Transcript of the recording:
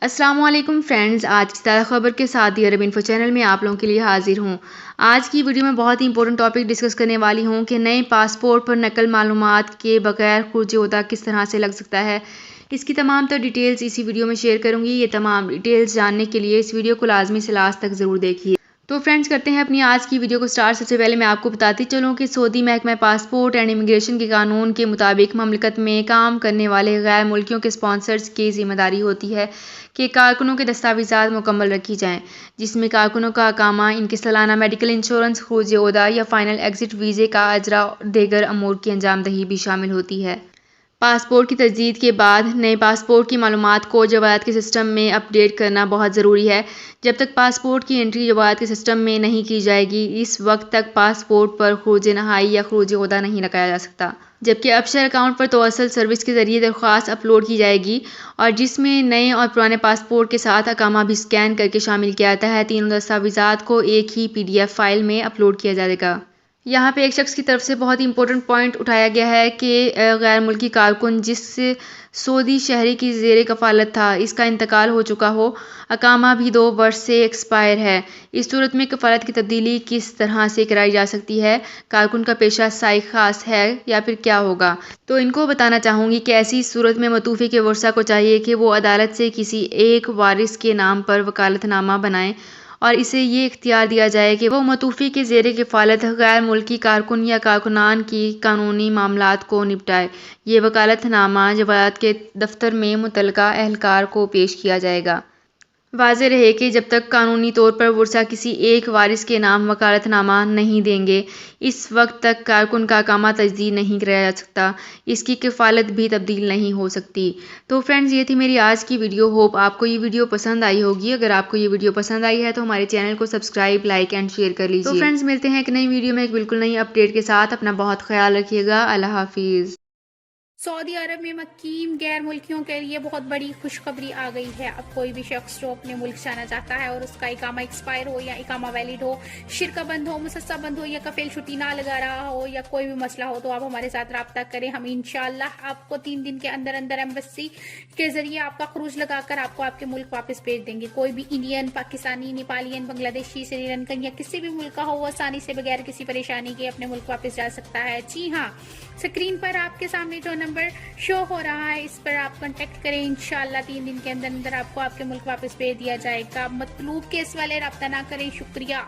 السلام علیکم فرینڈز، آج کی تازہ خبر کے ساتھ دی عرب انفو چینل میں آپ لوگوں کے لیے حاضر ہوں۔ آج کی ویڈیو میں بہت ہی امپورٹنٹ ٹاپک ڈسکس کرنے والی ہوں کہ نئے پاسپورٹ پر نقل معلومات کے بغیر خروج عہدہ کس طرح سے لگ سکتا ہے۔ اس کی تمام تر ڈیٹیلز اسی ویڈیو میں شیئر کروں گی۔ یہ تمام ڈیٹیلز جاننے کے لیے اس ویڈیو کو لازمی سے لاسٹ تک ضرور دیکھیے۔ تو فرینڈز کرتے ہیں اپنی آج کی ویڈیو کو سٹارٹ۔ سب سے پہلے میں آپ کو بتاتی چلوں کہ سعودی محکمہ پاسپورٹ اینڈ امیگریشن کے قانون کے مطابق مملکت میں کام کرنے والے غیر ملکیوں کے اسپانسرز کی ذمہ داری ہوتی ہے کہ کارکنوں کے دستاویزات مکمل رکھی جائیں، جس میں کارکنوں کا اقامہ، ان کے سالانہ میڈیکل انشورنس، خروج عہدہ یا فائنل ایگزٹ ویزے کا اجرا اور دیگر امور کی انجام دہی بھی شامل ہوتی ہے۔ پاسپورٹ کی تجدید کے بعد نئے پاسپورٹ کی معلومات کو جواز کے سسٹم میں اپ ڈیٹ کرنا بہت ضروری ہے۔ جب تک پاسپورٹ کی انٹری جواز کے سسٹم میں نہیں کی جائے گی، اس وقت تک پاسپورٹ پر خروج نہائی یا خروج عہدہ نہیں لگایا جا سکتا۔ جبکہ ابشر اکاؤنٹ پر توسل سروس کے ذریعے درخواست اپلوڈ کی جائے گی اور جس میں نئے اور پرانے پاسپورٹ کے ساتھ اقامہ بھی اسکین کرکے شامل کیا جاتا ہے۔ تینوں دستاویزات کو ایک ہی PDF فائل میں اپلوڈ کیا جائے گا۔ یہاں پہ ایک شخص کی طرف سے بہت ہی امپورٹنٹ پوائنٹ اٹھایا گیا ہے کہ غیر ملکی کارکن جس سعودی شہری کی زیر کفالت تھا، اس کا انتقال ہو چکا ہو، اقامہ بھی 2 برس سے ایکسپائر ہے، اس صورت میں کفالت کی تبدیلی کس طرح سے کرائی جا سکتی ہے، کارکن کا پیشہ سائق خاص ہے یا پھر کیا ہوگا؟ تو ان کو بتانا چاہوں گی کہ ایسی صورت میں متوفی کے ورثاء کو چاہیے کہ وہ عدالت سے کسی ایک وارث کے نام پر وکالت نامہ بنائیں اور اسے یہ اختیار دیا جائے کہ وہ متوفی کے زیر کفالت غیر ملکی کارکن یا کارکنان کی قانونی معاملات کو نپٹائے۔ یہ وکالت نامہ جواز کے دفتر میں متعلقہ اہلکار کو پیش کیا جائے گا۔ واضح رہے کہ جب تک قانونی طور پر ورثاء کسی ایک وارث کے نام وکالت نامہ نہیں دیں گے، اس وقت تک کارکن کا اقامہ تجدید نہیں کرایا جا سکتا، اس کی کفالت بھی تبدیل نہیں ہو سکتی۔ تو فرینڈز یہ تھی میری آج کی ویڈیو۔ ہوپ آپ کو یہ ویڈیو پسند آئی ہوگی۔ اگر آپ کو یہ ویڈیو پسند آئی ہے تو ہمارے چینل کو سبسکرائب، لائک اینڈ شیئر کر لیجیے۔ تو فرینڈز ملتے ہیں ایک نئی ویڈیو میں ایک بالکل نئی اپڈیٹ کے ساتھ۔ اپنا بہت خیال رکھیے گا۔ اللہ حافظ۔ سعودی عرب میں مقیم غیر ملکیوں کے لیے بہت بڑی خوشخبری آ گئی ہے۔ اب کوئی بھی شخص جو اپنے ملک جانا چاہتا ہے اور اس کا اقامہ ایکسپائر ہو یا اقامہ ویلڈ ہو، شرکہ بند ہو، مسسہ بند ہو یا کفیل چھٹی نہ لگا رہا ہو یا کوئی بھی مسئلہ ہو، تو آپ ہمارے ساتھ رابطہ کریں۔ ہم انشاءاللہ آپ کو 3 دن کے اندر اندر ایمبیسی کے ذریعے آپ کا خروج لگا کر آپ کو آپ کے ملک واپس بھیج دیں گے۔ کوئی بھی انڈین، پاکستانی، نیپالین، بنگلہ دیشی، سری لنکن یا کسی بھی ملک کا ہو، وہ آسانی سے بغیر کسی پریشانی کے اپنے ملک واپس جا سکتا ہے۔ جی ہاں، اسکرین پر آپ کے سامنے جو نمبر شو ہو رہا ہے، اس پر آپ کنٹیکٹ کریں۔ انشاءاللہ 3 دن کے اندر اندر آپ کو آپ کے ملک واپس بھیج دیا جائے گا۔ مطلوب کیس والے رابطہ نہ کریں۔ شکریہ۔